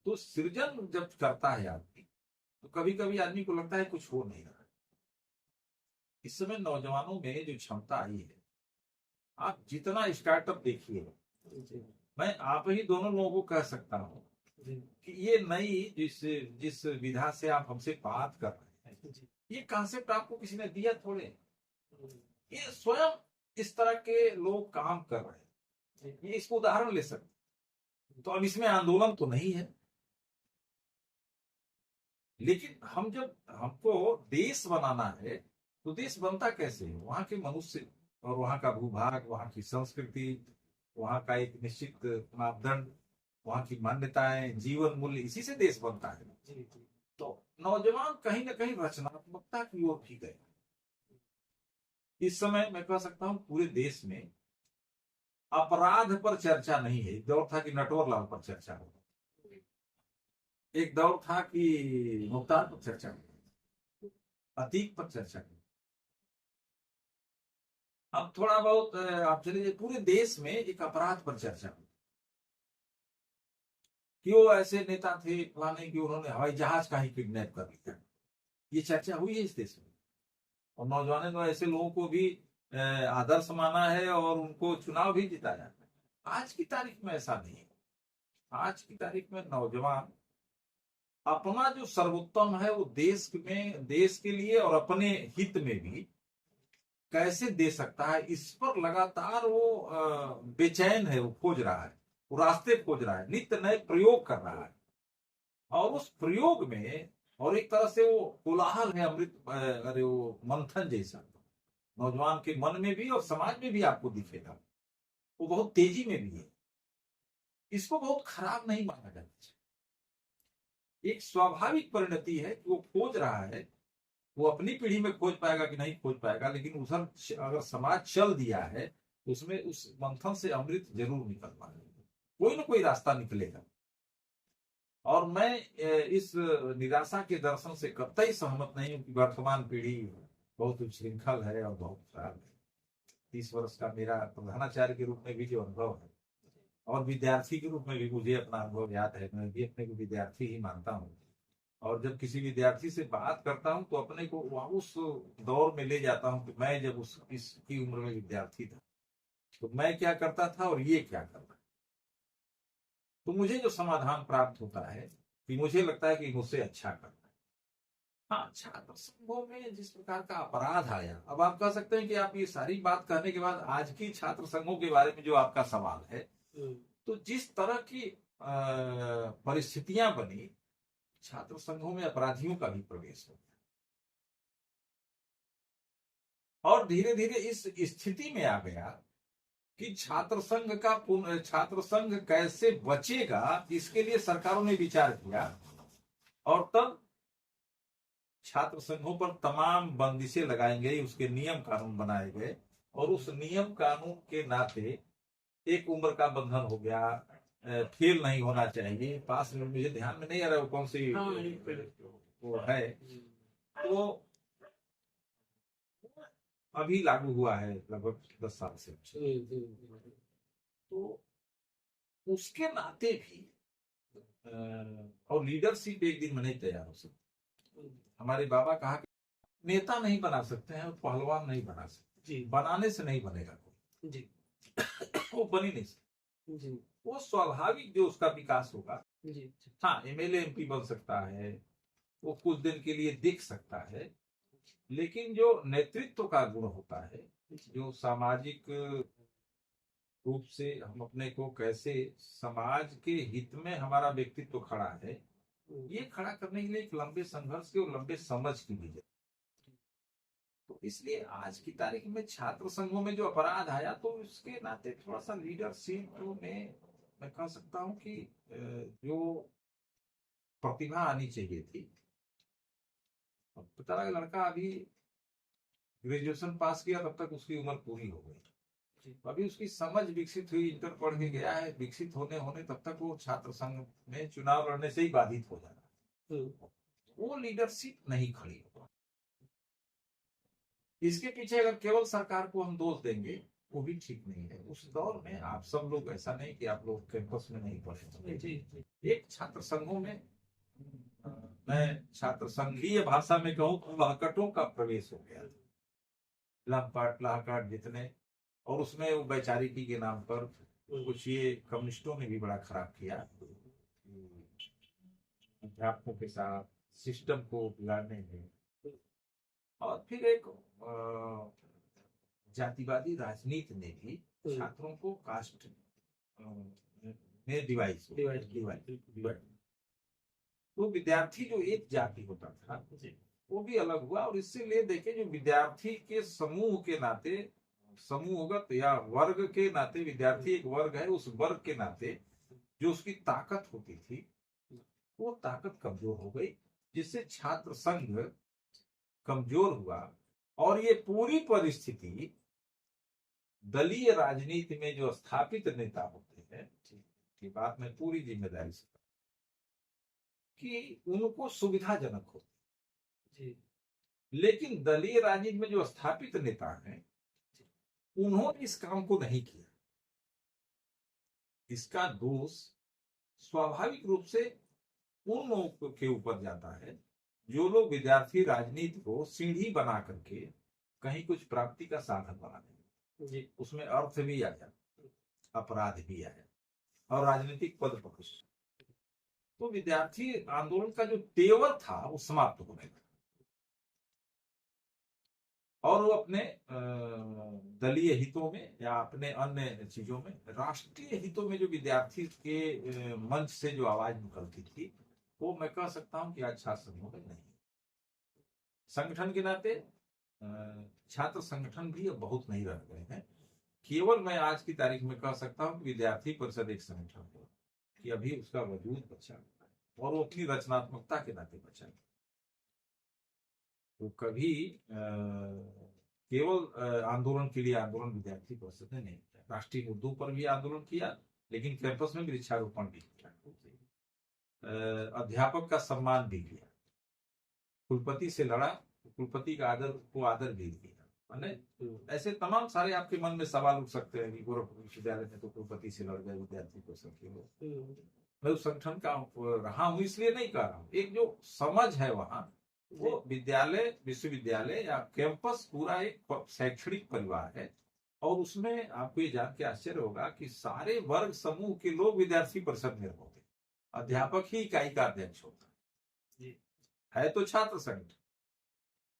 तो सृजन जब करता है आदमी तो कभी कभी आदमी को लगता है कुछ हो नहीं रहा। इस समय नौजवानों में जो क्षमता आई है, आप जितना स्टार्टअप देखिए, मैं आप ही दोनों लोगों को कह सकता हूं कि ये नई जिस विधा से आप हमसे बात कर रहे हैं, ये कॉन्सेप्ट आपको किसी ने दिया थोड़े, ये स्वयं इस तरह के लोग काम कर रहे हैं। ये इसको उदाहरण ले सकते। तो अब इसमें आंदोलन तो नहीं है, लेकिन हम जब हमको देश बनाना है तो देश बनता कैसे है? वहां के मनुष्य और वहां का भूभाग, वहां की संस्कृति, वहां का एक निश्चित मापदंड, वहां की मान्यताएं, जीवन मूल्य, इसी से देश बनता है। तो नौजवान कहीं ना कहीं रचनात्मकता की ओर भी गए। इस समय मैं कह सकता हूं पूरे देश में अपराध पर चर्चा नहीं है। एक दौर था कि नटवर लाल पर चर्चा हो, एक दौर था कि मुख्तार पर चर्चा हो, अतीक पर चर्चा हो। अब थोड़ा बहुत आप चलिए पूरे देश में एक अपराध पर चर्चा हो कि वो ऐसे नेता थे फलाने कि उन्होंने हवाई जहाज का ही किडनैप कर लिया। ये चर्चा हुई है इस देश में। और नौजवानों ने ऐसे लोगों को भी आदर्श माना है और उनको चुनाव भी जिताया है। आज की तारीख में ऐसा नहीं है। आज की तारीख में नौजवान अपना जो सर्वोत्तम है वो देश के लिए और अपने हित में भी कैसे दे सकता है, इस पर लगातार वो बेचैन है, वो खोज रहा है, वो रास्ते खोज रहा है, नित्य नए प्रयोग कर रहा है। और उस प्रयोग में और एक तरह से वो कोलाहल है, अरे वो मंथन जैसा नौजवान के मन में भी और समाज में भी आपको दिखेगा। वो बहुत तेजी में भी है। इसको बहुत खराब नहीं माना जाता। एक स्वाभाविक परिणति है कि वो खोज रहा है। वो अपनी पीढ़ी में खोज पाएगा कि नहीं खोज पाएगा, लेकिन उधर अगर समाज चल दिया है तो उसमें उस मंथन से अमृत जरूर निकल पाएगा, कोई ना कोई रास्ता निकलेगा। और मैं इस निराशा के दर्शन से कतई सहमत नहीं हूं कि वर्तमान पीढ़ी बहुत उच्छृंखल है और बहुत खराब है। 30 वर्ष का मेरा प्रधानाचार्य के रूप में भी जो अनुभव है और विद्यार्थी के रूप में भी मुझे अपना अनुभव याद है। मैं भी अपने को विद्यार्थी ही मानता हूँ और जब किसी विद्यार्थी से बात करता हूँ तो अपने को उस दौर में ले जाता हूँ कि मैं जब इसकी उम्र में विद्यार्थी था तो मैं क्या करता था और ये क्या करता। तो मुझे जो समाधान प्राप्त होता है कि मुझे लगता है कि मुझसे अच्छा करता है। हाँ, छात्र संघों में जिस प्रकार का अपराध आया, अब आप कह सकते हैं कि आप ये सारी बात कहने के बाद आज की छात्र संघों के बारे में जो आपका सवाल है, तो जिस तरह की परिस्थितियां बनी, छात्र संघों में अपराधियों का भी प्रवेश हो गया और धीरे धीरे इस स्थिति में आ गया कि छात्र संघ कैसे बचेगा, इसके लिए सरकारों ने विचार किया और तब छात्र संघों पर तमाम बंदिशें लगाई गई, उसके नियम कानून बनाए गए और उस नियम कानून के नाते एक उम्र का बंधन हो गया, फेल नहीं होना चाहिए। पास में मुझे ध्यान में नहीं आ रहा वो कौन सी वो है, तो अभी लागू हुआ है लगभग 10 साल से। तो उसके नाते भी और लीडरशिप एक दिन में नहीं तैयार हो सकती। हमारे बाबा कहा कि नेता नहीं बना सकते हैं और पहलवान नहीं बना सकते, बनाने से नहीं बनेगा कोई जी। वो बनी नहीं सकता जी। वो स्वाभाविक जो उसका विकास होगा जी। हाँ, एमएलए एमपी बन सकता है, वो कुछ दिन के लिए दिख सकता है, लेकिन जो नेतृत्व का गुण होता है, जो सामाजिक रूप से हम अपने को कैसे समाज के हित में हमारा व्यक्तित्व खड़ा है, ये खड़ा करने के लिए एक लंबे संघर्ष की और लंबे समझ की भी जरूरत। तो इसलिए आज की तारीख में छात्र संघों में जो अपराध आया, तो इसके नाते थोड़ा सा लीडरशिप में मैं कह सकता हूं कि जो प्रतिभा आनी चाहिए थी। पता लगा लड़का अभी ग्रेजुएशन पास किया, तब तक उसकी उम्र पूरी हो गई, अभी उसकी समझ विकसित हुई, इंटर पढ़ के गया है, विकसित होने तब तक वो छात्र संघ में चुनाव लड़ने से ही बाधित हो जाना, वो लीडरशिप नहीं खड़ी होगा। इसके पीछे अगर केवल सरकार को हम दोष देंगे वो भी ठीक नहीं है। उस दौर में आप सब लोग, ऐसा नहीं कि आप लोग कैंपस में नहीं पढ़े, एक छात्र संघों में, मैं छात्र संघीय भाषा में कहूँ तो लहकटों का प्रवेश हो गया, लाहकाट जितने, और उसमें वो वैचारिकी के नाम पर कुछ ये कम्युनिस्टों ने भी बड़ा खराब किया, अध्यापकों के साथ सिस्टम को बिगाड़ने में, और फिर एक जातिवादी राजनीति ने भी छात्रों को कास्ट में डिवाइड, तो विद्यार्थी जो एक जाति होता था वो भी अलग हुआ। और इससे ले देखे जो विद्यार्थी के समूह के नाते, समूहगत या वर्ग के नाते, विद्यार्थी एक वर्ग है, उस वर्ग के नाते जो उसकी ताकत होती थी वो ताकत कमजोर हो गई, जिससे छात्र संघ कमजोर हुआ। और ये पूरी परिस्थिति दलीय राजनीति में जो स्थापित नेता होते हैं की बात में पूरी जिम्मेदारी से कि उनको सुविधाजनक हो, लेकिन दलीय राजनीति में जो स्थापित नेता हैं उन्होंने इस काम को नहीं किया। इसका दोष स्वाभाविक रूप से उन लोगों के ऊपर जाता है जो लोग विद्यार्थी राजनीति को सीढ़ी बना करके कहीं कुछ प्राप्ति का साधन बना देंगे, जी उसमें अर्थ भी आया, अपराध भी आया और राजनीतिक पद प्रतिष्ठा। तो विद्यार्थी आंदोलन का जो तेवर था वो समाप्त होने लगा और वो अपने दलीय हितों में या अपने अन्य चीजों में, राष्ट्रीय हितों में जो विद्यार्थी के मंच से जो आवाज निकलती थी वो मैं कह सकता हूं कि आज छात्र संघों में नहीं। संगठन के नाते छात्र संगठन भी अब बहुत नहीं रह गए हैं। केवल मैं आज की तारीख में कह सकता हूं कि विद्यार्थी परिषद एक संगठन है कि अभी उसका वजूद बचा और वो अपनी रचनात्मकता के नाते बचा। तो कभी केवल आंदोलन के लिए आंदोलन विद्यार्थी परिषद ने नहीं किया, राष्ट्रीय मुद्दों पर भी आंदोलन किया, लेकिन कैंपस में वृक्षारोपण भी किया, अध्यापक का सम्मान भी किया, कुलपति से लड़ा, कुलपति का आदर भी किया। ऐसे तमाम सारे आपके मन में सवाल उठ सकते हैं कि गोरखपुर विश्वविद्यालय में तो कुलपति से लड़ गए विद्यार्थी परिषद के लोग। मैं उस संगठन का रहा हूं इसलिए नहीं कह रहा हूं, एक जो समझ है वहां, वो विद्यालय, विश्वविद्यालय या कैंपस पूरा एक शैक्षणिक परिवार है और उसमें आपको ये जान के आश्चर्य होगा कि सारे वर्ग समूह के लोग विद्यार्थी परिषद में होते, अध्यापक ही इकाई का अध्यक्ष होता है तो छात्र संगठन,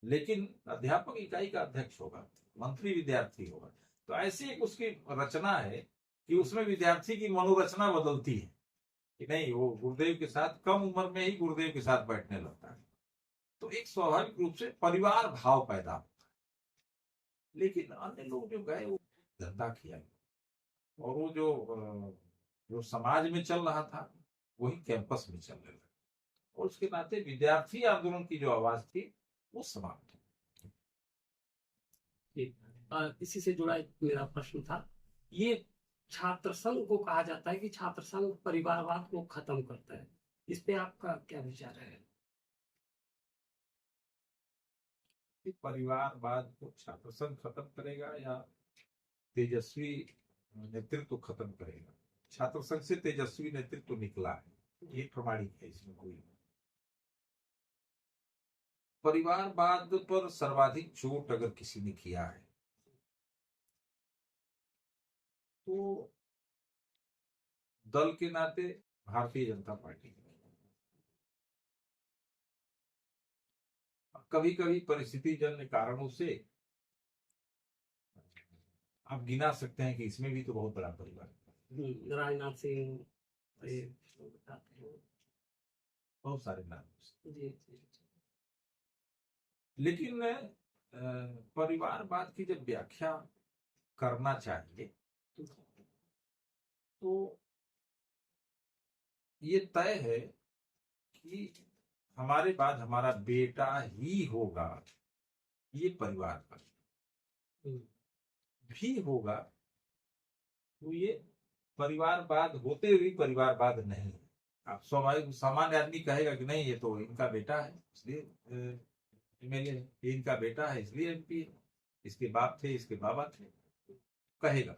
लेकिन अध्यापक इकाई का अध्यक्ष होगा, मंत्री विद्यार्थी होगा। तो ऐसी एक उसकी रचना है कि उसमें विद्यार्थी की मनोरचना बदलती है कि नहीं, वो गुरुदेव के साथ कम उम्र में ही गुरुदेव के साथ बैठने लगता है, तो एक स्वाभाविक रूप से परिवार भाव पैदा होता है। लेकिन अन्य लोग जो गए वो धंधा किया और वो जो समाज में चल रहा था वही कैंपस में चलने लगा और उसके नाते विद्यार्थी आंदोलन की जो आवाज थी वो समाप्त हो। इसी से जुड़ा एक मेरा प्रश्न था, ये छात्र संघ को कहा जाता है कि छात्र संघ परिवारवाद को खत्म करता है, इस पे आपका क्या विचार है? परिवारवाद को छात्र संघ खत्म करेगा या तेजस्वी नेतृत्व खत्म करेगा? छात्र संघ से तेजस्वी नेतृत्व निकला है, ये प्रमाणिक है, इसमें कोई। परिवारवाद पर सर्वाधिक चोट अगर किसी ने किया है तो दल के नाते भारतीय जनता पार्टी। कभी कभी परिस्थिति जन्य कारणों से आप गिना सकते हैं कि इसमें भी तो बहुत बड़ा परिवार है, राजनाथ सिंह, बहुत सारे नाम। जी लेकिन परिवारवाद की जब व्याख्या करना चाहिए तो ये तय है कि हमारे बाद हमारा बेटा ही होगा, ये परिवारवाद भी होगा, तो ये परिवारवाद होते हुए परिवारवाद नहीं है। आप स्वाभाविक सामान्य आदमी कहेगा कि नहीं, ये तो इनका बेटा है इसलिए एमएलए है, ये इनका बेटा है इसलिए एमपी है, इसके बाप थे, इसके बाबा थे, कहेगा,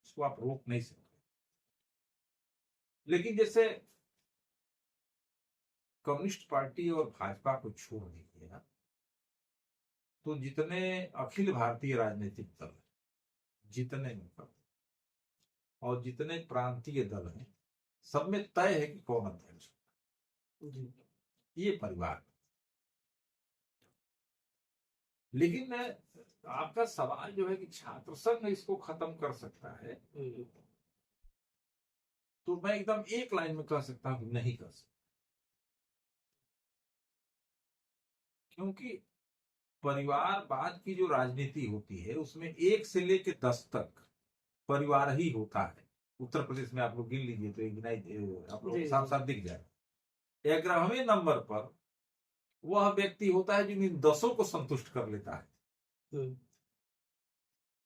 उसको आप रोक नहीं सकते। लेकिन जैसे कम्युनिस्ट पार्टी और भाजपा को छोड़ दीजिए ना, तो जितने अखिल भारतीय राजनीतिक दल, जितने और जितने प्रांतीय दल हैं, सब में तय है कि कौन अध्यक्ष, ये परिवार। लेकिन आपका सवाल जो है कि छात्र संघ इसको खत्म कर सकता है, तो मैं एकदम एक लाइन में कह सकता हूं नहीं कर सकता, क्योंकि परिवारवाद की जो राजनीति होती है उसमें 1 से लेकर 10 तक परिवार ही होता है। उत्तर प्रदेश में आप लोग गिन लीजिए तो गिनाई आप लोग साफ साफ दिख जाए। 11वें नंबर पर वह व्यक्ति होता है जो इन 10 को संतुष्ट कर लेता है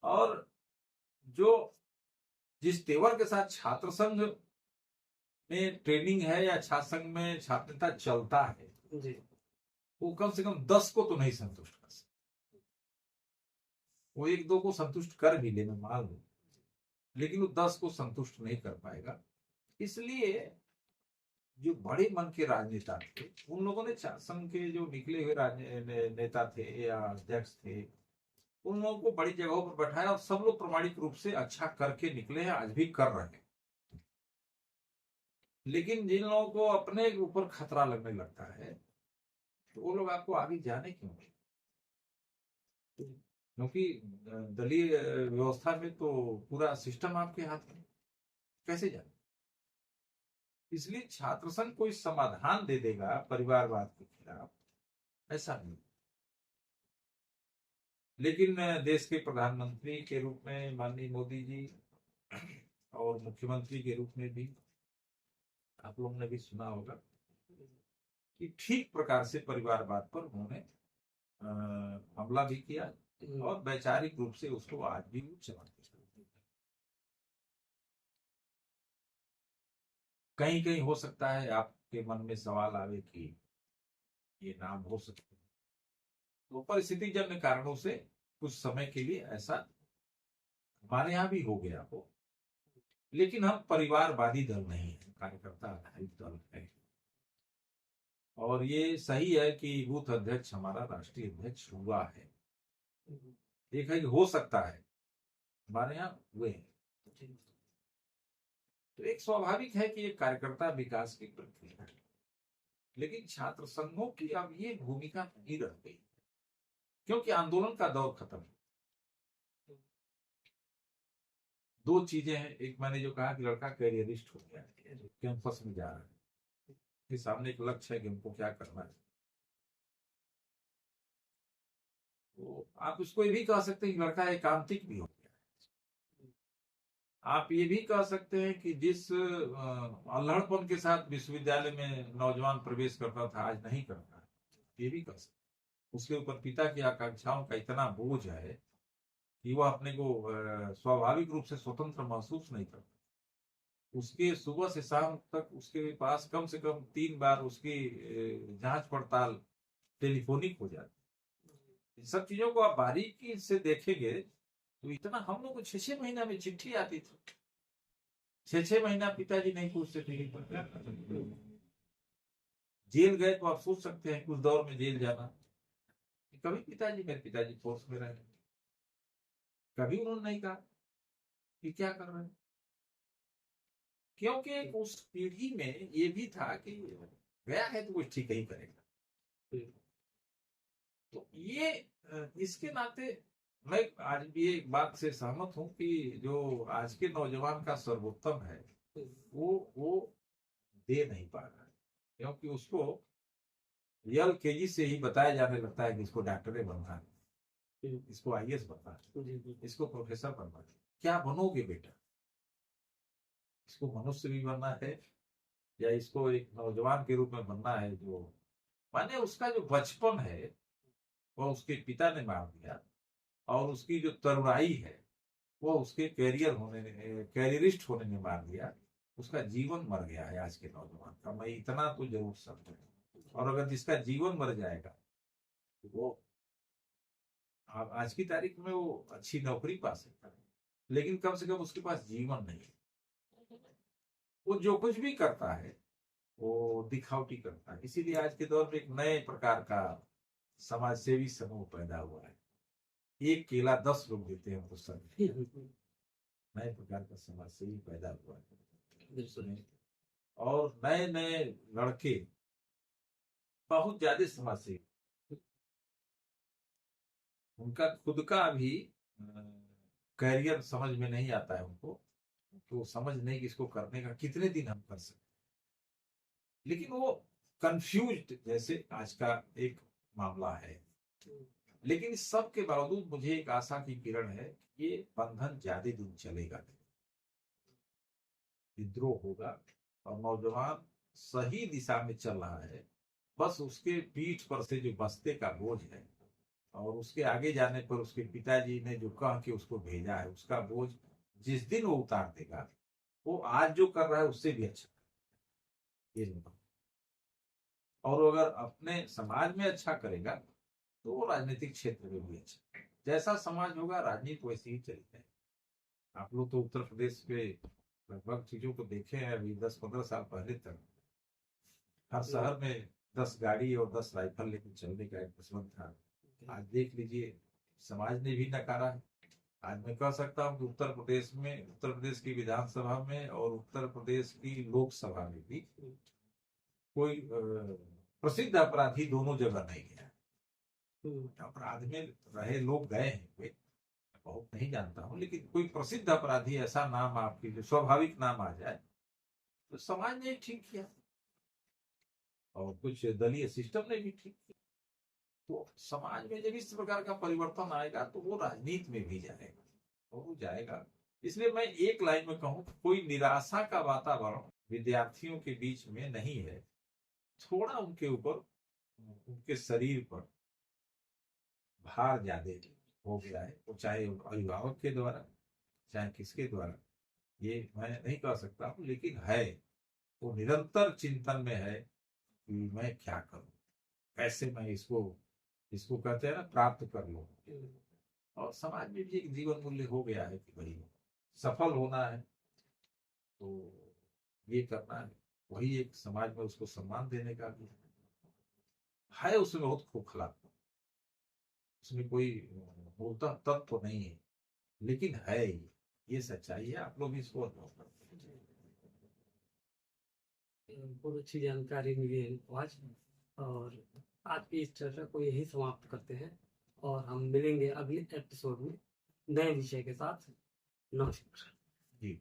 और जो जिस तेवर के साथ छात्र संघ में ट्रेनिंग है या छात्र संघ में छात्रता चलता है वो कम से कम 10 को तो नहीं संतुष्ट कर सकता। वो 1-2 को संतुष्ट कर भी लेना मान लो, लेकिन वो 10 को संतुष्ट नहीं कर पाएगा। इसलिए जो बड़े मन के राजनेता थे उन लोगों ने संघ के जो निकले हुए नेता थे या अध्यक्ष थे उन लोगों को बड़ी जगहों पर बैठाया और सब लोग प्रामाणिक रूप से अच्छा करके निकले हैं, आज भी कर रहे हैं। लेकिन जिन लोगों को अपने ऊपर खतरा लगने लगता है तो वो लोग आपको आगे जाने क्यों नहीं? क्योंकि दलीय व्यवस्था में तो पूरा सिस्टम आपके हाथ में, कैसे जाए? इसलिए छात्र संघ कोई समाधान दे देगा परिवारवाद के खिलाफ, ऐसा नहीं। लेकिन देश के प्रधानमंत्री के रूप में माननीय मोदी जी और मुख्यमंत्री के रूप में भी आप लोगों ने भी सुना होगा कि ठीक प्रकार से परिवारवाद पर उन्होंने हमला भी किया और वैचारिक रूप से उसको आज भी चलाते हैं। कहीं कहीं हो सकता है आपके मन में सवाल आवे कि ये नाम हो सकते हैं, तो परिस्थितिजन्य कारणों से कुछ समय के लिए ऐसा हमारे यहाँ भी हो गया हो, लेकिन हम परिवारवादी दल नहीं है, कार्यकर्ता आधारित दल है। और ये सही है कि बूथ अध्यक्ष हमारा राष्ट्रीय अध्यक्ष हुआ है, एक है कि हो सकता है, हमारे यहाँ हुए हैं। तो एक स्वाभाविक है कि ये कार्यकर्ता विकास की प्रक्रिया है, लेकिन छात्र संघों की अब ये भूमिका नहीं रह गई, क्योंकि आंदोलन का दौर खत्म है। दो चीजें हैं, एक मैंने जो कहा कि लड़का कैरियरिस्ट हो गया है, कैंपस में जा रहा है, कि सामने एक लक्ष्य है कि हमको क्या करना है। तो आप उसको ये भी कह सकते हैं कि लड़का एकांतिक भी हो गया है। आप ये भी कह सकते हैं कि जिस अल्हड़पन के साथ विश्वविद्यालय में नौजवान प्रवेश करता था आज नहीं करता है, ये भी कह सकते हैं। उसके ऊपर पिता की आकांक्षाओं का इतना बोझ है कि वह अपने को स्वाभाविक रूप से स्वतंत्र महसूस नहीं करता। उसके सुबह से शाम तक उसके पास कम से कम 3 बार उसकी जांच पड़ताल टेलीफोनिक हो जाती। इन सब चीजों को आप बारीकी से देखेंगे तो इतना हम लोग को 6-6 महीना में चिट्ठी आती थी, 6-6 महीना पिताजी नहीं पूछते थे। जेल गए तो आप सोच सकते हैं उस दौर में जेल जाना, कभी मेरे पिताजी फोर्स में रहे, कभी उन्होंने नहीं कहा कि क्या कर रहे हैं, क्योंकि उस पीढ़ी में ये भी था कि गया है तो कुछ ठीक ही करेगा। तो ये इसके नाते मैं आज भी एक बात से सहमत हूं कि जो आज के नौजवान का सर्वोत्तम है वो दे नहीं पा रहा है, क्योंकि उसको LKG से ही बताया जाने लगता है कि इसको डॉक्टर बनना है, इसको IAS बनना है, इसको प्रोफेसर बनना है। क्या बनोगे बेटा? इसको मनुष्य भी बनना है या इसको एक नौजवान के रूप में बनना है? जो माने उसका जो बचपन है वह उसके पिता ने मार दिया, और उसकी जो तरुणाई है वो उसके कैरियरिस्ट होने ने मार दिया। उसका जीवन मर गया है आज के नौजवान का, मैं इतना तो जरूर समझूं। और अगर जिसका जीवन मर जाएगा तो वो आज की तारीख में वो अच्छी नौकरी पा सकता है, लेकिन कम से कम उसके पास जीवन नहीं है। वो जो कुछ भी करता है वो दिखावटी करता है। इसीलिए आज के दौर में एक नए प्रकार का समाज सेवी समूह पैदा हुआ है। एक केला 10 लोग देते हैं हमको सब, नए प्रकार का समाज सेवी पैदा हुआ है। और नए नए लड़के बहुत ज्यादा समाज सेवी, उनका खुद का भी करियर समझ में नहीं आता है उनको, तो समझ नहीं कि इसको करने का कितने दिन हम कर सकते, लेकिन वो कंफ्यूज्ड जैसे आज का एक मामला है। लेकिन इस सब के बावजूद मुझे एक आशा की किरण है कि ये बंधन ज्यादा दिन चलेगा नहीं, विद्रोह होगा और नौजवान सही दिशा में चल रहा है। बस उसके पीठ पर से जो बस्ते का बोझ है और उसके आगे जाने पर उसके पिताजी ने जो कह के उसको भेजा है, उसका बोझ जिस दिन वो उतार देगा वो आज जो कर रहा है उससे भी अच्छा ये नहीं। और अगर अपने समाज में अच्छा करेगा तो वो राजनीतिक क्षेत्र में भी अच्छा, जैसा समाज होगा राजनीति वैसी ही चली जाएगी। आप लोग तो उत्तर प्रदेश में लगभग चीजों को देखे हैं, अभी 10-15 साल पहले तक हर शहर में 10 गाड़ी और 10 राइफल लेकर चलने का एक प्रचलन था। आज देख लीजिए समाज ने भी नकारा है। आज मैं कह सकता हूँ कि उत्तर प्रदेश की विधानसभा में और उत्तर प्रदेश की लोकसभा में भी कोई प्रसिद्ध अपराधी दोनों जगह नहीं गया। अपराध में रहे लोग गए हैं, कोई बहुत नहीं जानता हूँ, लेकिन कोई प्रसिद्ध अपराधी ऐसा नाम आपकी जो स्वाभाविक नाम आ जाए तो समाज ने ठीक किया और कुछ दलीय सिस्टम ने भी ठीक किया। तो समाज में जब इस प्रकार का परिवर्तन आएगा तो वो राजनीति में भी जाएगा और वो जाएगा। इसलिए मैं एक लाइन में कहूँ, कोई निराशा का वातावरण विद्यार्थियों के बीच में नहीं है। थोड़ा उनके ऊपर, उनके शरीर पर भार ज्यादा हो गया है, वो चाहे अभिभावक के द्वारा चाहे किसके द्वारा, ये मैं नहीं कह सकता हूँ, लेकिन है वो निरंतर चिंतन में है कि मैं क्या करूं, कैसे मैं इसको कहते हैं ना, प्राप्त कर लूं। और समाज में भी एक जीवन मूल्य हो गया है कि भाई सफल होना है तो ये करना है, वही एक समाज में उसको सम्मान देने का भी है। उसमें बहुत खोखला, उसमें कोई मूलतः तत्व तो नहीं है, लेकिन है ये सच्चाई है। आप लोग इसको अनुभव करते हैं। बहुत अच्छी जानकारी मिली है हमको आज, और आज की इस चर्चा को यही समाप्त करते हैं और हम मिलेंगे अगले एपिसोड में नए विषय के साथ। नमस्कार जी।